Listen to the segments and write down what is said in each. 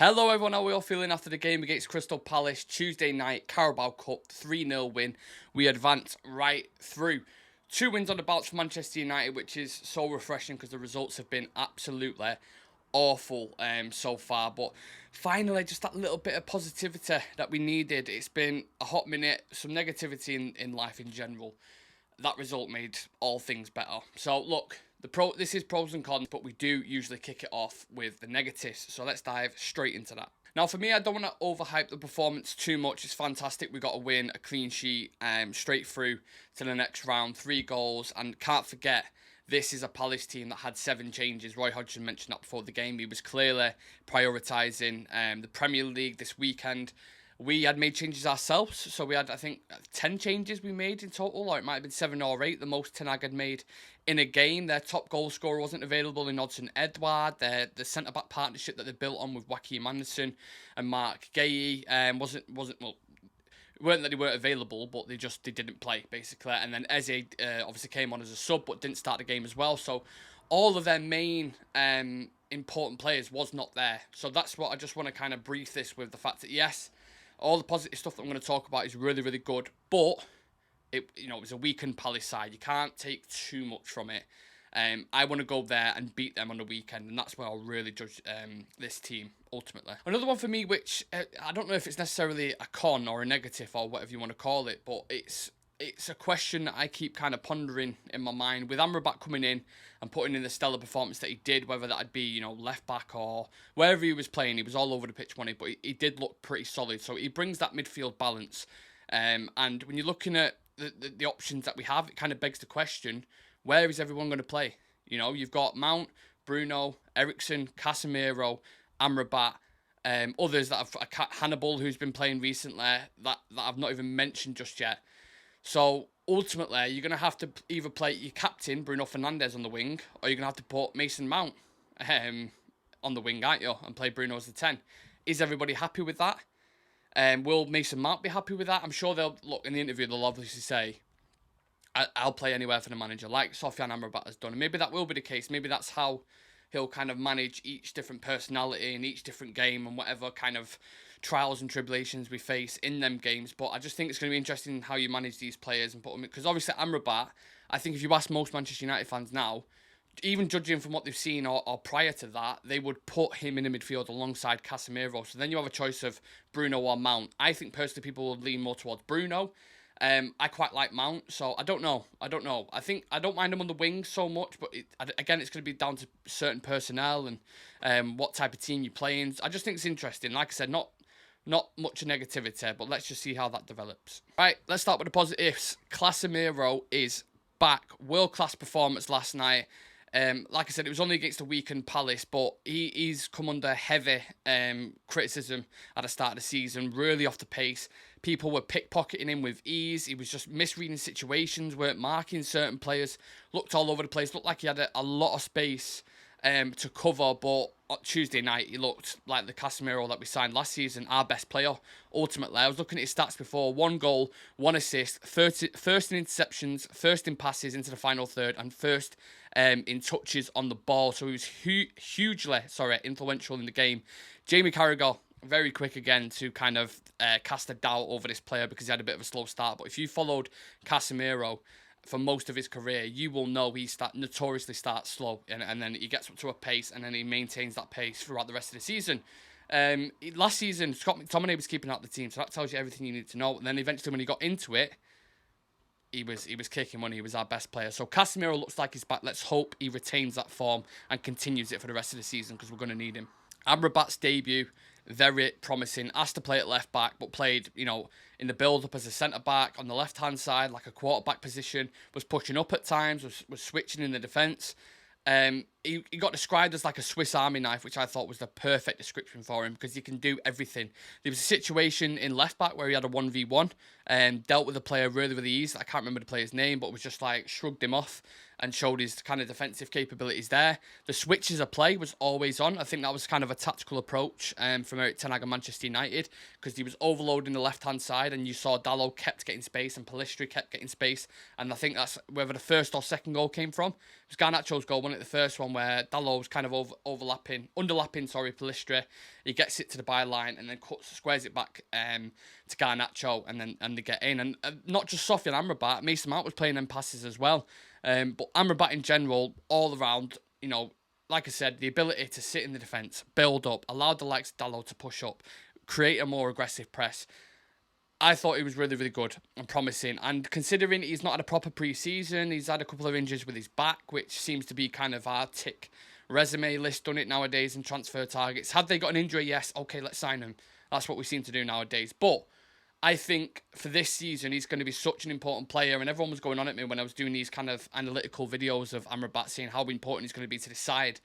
Hello everyone, how are we all feeling after the game against Crystal Palace Tuesday night, Carabao Cup 3-0 win. We advance right through. 2 wins on the bounce for Manchester United, which is so refreshing because the results have been absolutely awful so far. But finally, just that little bit of positivity that we needed. It's been a hot minute, some negativity in life in general. That result made all things better. So look, this is pros and cons, but we do usually kick it off with the negatives. So let's dive straight into that. Now, for me, I don't want to overhype the performance too much. It's fantastic. We got a win, a clean sheet, straight through to the next round, 3 goals, and can't forget, this is a Palace team that had 7 changes. Roy Hodgson mentioned that before the game. He was clearly prioritising the Premier League this weekend. We had made changes ourselves, so we had, I think, 10 changes we made in total, or it might have been 7 or 8, the most Ten Hag had made in a game. Their top goal scorer wasn't available in Odsonne-Edouard. The centre-back partnership that they built on with Joachim Andersen and Mark Guéhi wasn't well, it weren't that they weren't available, but they didn't play, basically. And then Eze obviously came on as a sub, but didn't start the game as well. So all of their main important players was not there. So that's what I just want to kind of brief this with, the fact that, yes, all the positive stuff that I'm going to talk about is really, really good, but it was a weakened Palace side. You can't take too much from it. I want to go there and beat them on the weekend, and that's where I'll really judge this team, ultimately. Another one for me, which I don't know if it's necessarily a con or a negative or whatever you want to call it, but it's a question that I keep kind of pondering in my mind. With Amrabat coming in and putting in the stellar performance that he did, whether that'd be, left back or wherever he was playing, he was all over the pitch, wasn't he? But he did look pretty solid. So he brings that midfield balance. And when you're looking at the options that we have, it kind of begs the question, where is everyone going to play? You've got Mount, Bruno, Eriksen, Casemiro, Amrabat, others that have Hannibal, who's been playing recently, that I've not even mentioned just yet. So ultimately, you're going to have to either play your captain, Bruno Fernandes, on the wing, or you're going to have to put Mason Mount on the wing, aren't you? And play Bruno as the 10. Is everybody happy with that? Will Mason Mount be happy with that? I'm sure they'll, look, in the interview, they'll obviously say, I'll play anywhere for the manager, like Sofiane Amrabat has done. And maybe that will be the case. Maybe that's how he'll kind of manage each different personality in each different game and whatever kind of trials and tribulations we face in them games. But I just think it's going to be interesting how you manage these players and put them in. Because obviously Amrabat, I think if you ask most Manchester United fans now, even judging from what they've seen or prior to that, they would put him in the midfield alongside Casemiro. So then you have a choice of Bruno or Mount. I think personally people would lean more towards Bruno. I quite like Mount, so I don't know. I think I don't mind him on the wing so much, but again, it's going to be down to certain personnel and what type of team you're playing. I just think it's interesting. Like I said, not much negativity, but let's just see how that develops. Right, let's start with the positives. Casemiro is back. World-class performance last night. Like I said, it was only against a weakened Palace, but he's come under heavy criticism at the start of the season, really off the pace. People were pickpocketing him with ease. He was just misreading situations, weren't marking certain players, looked all over the place, looked like he had a lot of space to cover, but on Tuesday night he looked like the Casemiro that we signed last season, our best player, ultimately. I was looking at his stats before: 1 goal, 1 assist, first in interceptions, first in passes into the final third, and first in touches on the ball. So he was hugely influential in the game. Jamie Carragher, very quick again to kind of cast a doubt over this player because he had a bit of a slow start. But if you followed Casemiro for most of his career, you will know he notoriously starts slow and then he gets up to a pace and then he maintains that pace throughout the rest of the season. Last season, Scott McTominay was keeping out the team, so that tells you everything you need to know. And then eventually when he got into it, he was kicking when he was our best player. So Casemiro looks like he's back. Let's hope he retains that form and continues it for the rest of the season because we're going to need him. Amrabat's debut, very promising. Asked to play at left back, but played, in the build-up as a centre-back on the left-hand side, like a quarterback position, was pushing up at times, was switching in the defence. He got described as like a Swiss Army knife, which I thought was the perfect description for him because he can do everything. There was a situation in left back where he had a 1v1 and dealt with the player really with ease. I can't remember the player's name, but was just like shrugged him off and showed his kind of defensive capabilities there. The switches of play was always on. I think that was kind of a tactical approach from Erik Ten Hag and Manchester United because he was overloading the left-hand side and you saw Dalot kept getting space and Pellistri kept getting space. And I think that's whether the first or second goal came from. It was Garnacho's goal, wasn't it? The first one one where Dallow's kind of underlapping, Pellistri. He gets it to the byline and then squares it back to Garnacho, and they get in. And not just Sofian Amrabat, Mason Mount was playing them passes as well. But Amrabat in general, all around, like I said, the ability to sit in the defence, build up, allow the likes of Dallow to push up, create a more aggressive press. I thought he was really, really good and promising. And considering he's not had a proper pre-season, he's had a couple of injuries with his back, which seems to be kind of our tick resume list on it nowadays in transfer targets. Had they got an injury, yes, okay, let's sign him. That's what we seem to do nowadays. But I think for this season, he's going to be such an important player. And everyone was going on at me when I was doing these kind of analytical videos of Amrabat, saying how important he's going to be to the side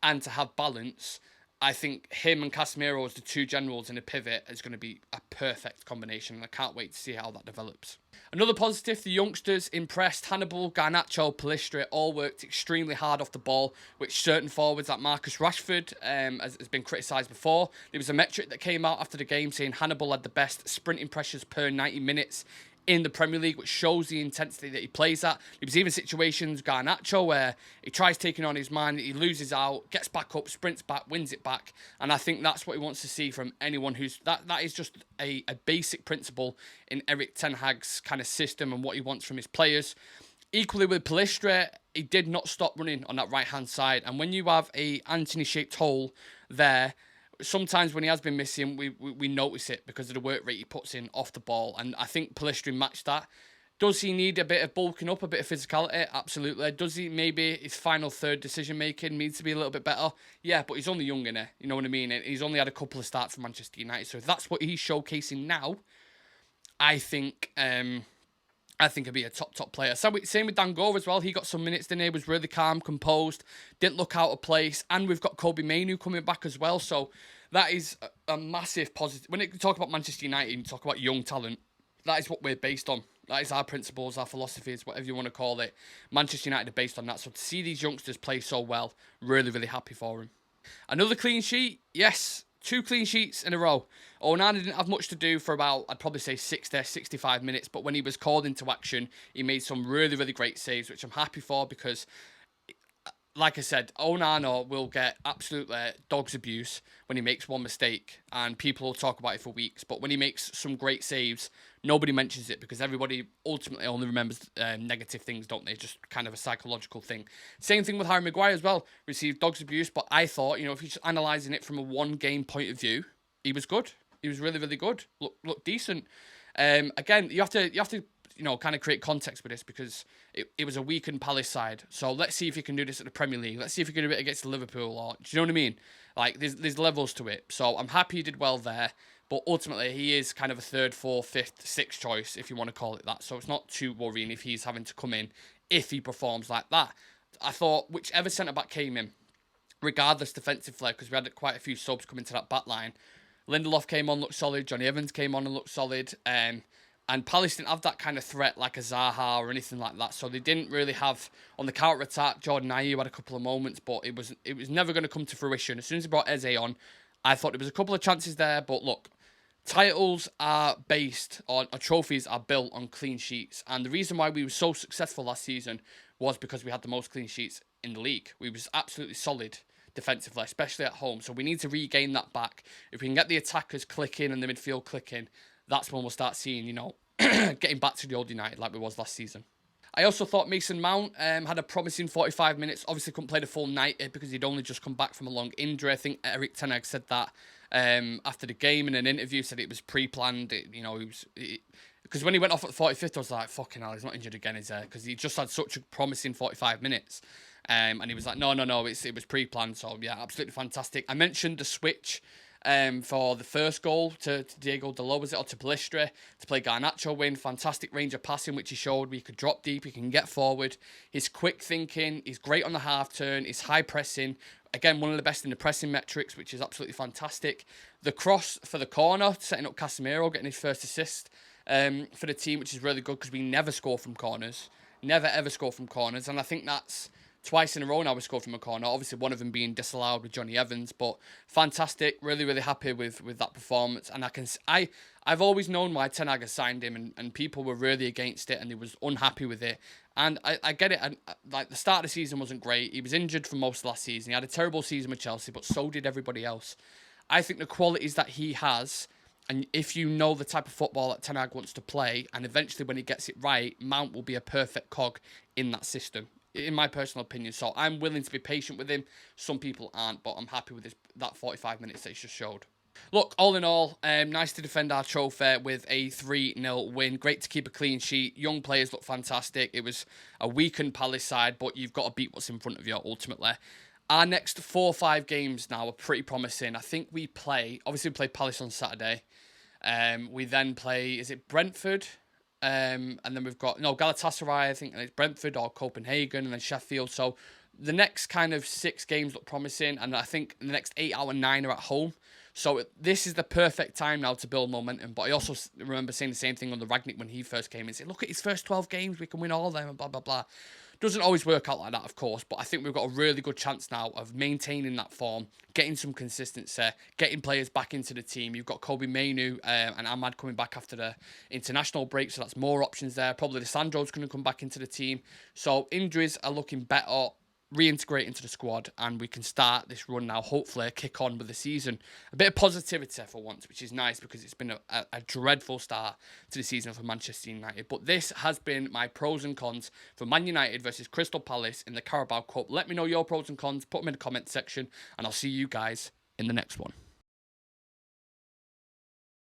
and to have balance. I think him and Casemiro as the two generals in a pivot is going to be a perfect combination, and I can't wait to see how that develops. Another positive, the youngsters impressed. Hannibal, Garnacho, Pellistri all worked extremely hard off the ball, which certain forwards like Marcus Rashford has been criticised before. There was a metric that came out after the game saying Hannibal had the best sprinting pressures per 90 minutes in the Premier League, which shows the intensity that he plays at. There was even situations, Garnacho, where he tries taking on his man, he loses out, gets back up, sprints back, wins it back. And I think that's what he wants to see from anyone who's... That is just a basic principle in Erik ten Hag's kind of system and what he wants from his players. Equally with Pellistri, he did not stop running on that right-hand side. And when you have a Anthony-shaped hole there, sometimes when he has been missing, we notice it because of the work rate he puts in off the ball. And I think Pellistri matched that. Does he need a bit of bulking up, a bit of physicality? Absolutely. Does he maybe his final third decision-making needs to be a little bit better? Yeah, but he's only young, innit? You know what I mean? And he's only had a couple of starts for Manchester United. So if that's what he's showcasing now, I think he'll be a top player. So same with Dango as well. He got some minutes, didn't he? Was really calm, composed, didn't look out of place. And we've got Kobe Mainoo coming back as well. So that is a massive positive. When you talk about Manchester United and you talk about young talent, that is what we're based on. That is our principles, our philosophies, whatever you want to call it. Manchester United are based on that. So to see these youngsters play so well, really, really happy for him. Another clean sheet, yes. 2 clean sheets in a row. Onana didn't have much to do for about, I'd probably say 65 minutes. But when he was called into action, he made some really, really great saves, which I'm happy for because, like I said, Onana will get absolutely dog's abuse when he makes one mistake. And people will talk about it for weeks. But when he makes some great saves, nobody mentions it because everybody ultimately only remembers negative things, don't they? Just kind of a psychological thing. Same thing with Harry Maguire as well. Received dog's abuse, but I thought, if you're just analysing it from a one-game point of view, he was good. He was really, really good. Looked decent. Again, you have to kind of create context with this because it was a weakened Palace side. So let's see if you can do this at the Premier League. Let's see if you can do it against Liverpool. Or do you know what I mean? Like there's levels to it. So I'm happy he did well there. But ultimately, he is kind of a 3rd, 4th, 5th, 6th choice, if you want to call it that. So it's not too worrying if he's having to come in if he performs like that. I thought whichever centre-back came in, regardless defensive flair, because we had quite a few subs coming to that back line. Lindelof came on, looked solid. Johnny Evans came on and looked solid. And Palace didn't have that kind of threat like a Zaha or anything like that. So they didn't really have, on the counter-attack, Jordan Ayew had a couple of moments, but it was never going to come to fruition. As soon as he brought Eze on, I thought there was a couple of chances there, but look, titles are based on, or trophies are built on clean sheets. And the reason why we were so successful last season was because we had the most clean sheets in the league. We was absolutely solid defensively, especially at home. So we need to regain that back. If we can get the attackers clicking and the midfield clicking, that's when we'll start seeing, getting back to the old United like we was last season. I also thought Mason Mount had a promising 45 minutes. Obviously couldn't play the full 90 because he'd only just come back from a long injury. I think Erik ten Hag said that after the game in an interview, said it was pre-planned. Because when he went off at 45th, I was like, fucking hell, he's not injured again, is there? Because he just had such a promising 45 minutes. And he was like, no, it was pre-planned. So, yeah, absolutely fantastic. I mentioned the switch for the first goal to Diego Dalot, was it, or to Pellistri, to play Garnacho win. Fantastic range of passing, which he showed. We could drop deep, he can get forward. His quick thinking, he's great on the half turn, his high pressing. Again, one of the best in the pressing metrics, which is absolutely fantastic. The cross for the corner, setting up Casemiro, getting his first assist for the team, which is really good because we never score from corners. Never, ever score from corners. And I think that's twice in a row now we scored from a corner. Obviously, one of them being disallowed with Johnny Evans, but fantastic. Really, really happy with that performance. And I've always known why Ten Hag has signed him, and people were really against it, and he was unhappy with it. And I get it. And like, the start of the season wasn't great. He was injured for most of last season. He had a terrible season with Chelsea, but so did everybody else. I think the qualities that he has, and if you know the type of football that Ten Hag wants to play, and eventually when he gets it right, Mount will be a perfect cog in that system, in my personal opinion. So I'm willing to be patient with him. Some people aren't, but I'm happy with that 45 minutes that he's just showed. Look, all in all, nice to defend our trophy with a 3-0 win. Great to keep a clean sheet. Young players look fantastic. It was a weakened Palace side, but you've got to beat what's in front of you ultimately. Our next 4 or 5 games now are pretty promising. I think we play Palace on Saturday. We then play, is it Brentford? And then we've got, Galatasaray, I think, and it's Brentford or Copenhagen, and then Sheffield. So the next kind of 6 games look promising, and I think the next 8 out of 9 are at home. So this is the perfect time now to build momentum. But I also remember saying the same thing on the Ragnick when he first came in. Said, look at his first 12 games, we can win all of them, and blah, blah, blah. Doesn't always work out like that, of course, but I think we've got a really good chance now of maintaining that form, getting some consistency, getting players back into the team. You've got Kobe Mainu and Ahmad coming back after the international break, so that's more options there. Probably Sandro's going to come back into the team. So injuries are looking better, reintegrate into the squad, and we can start this run now, hopefully kick on with the season. A bit of positivity for once, which is nice because it's been a dreadful start to the season for Manchester United. But this has been my pros and cons for Man United versus Crystal Palace in the Carabao Cup. Let me know your pros and cons, put them in the comment section, and I'll see you guys in the next one.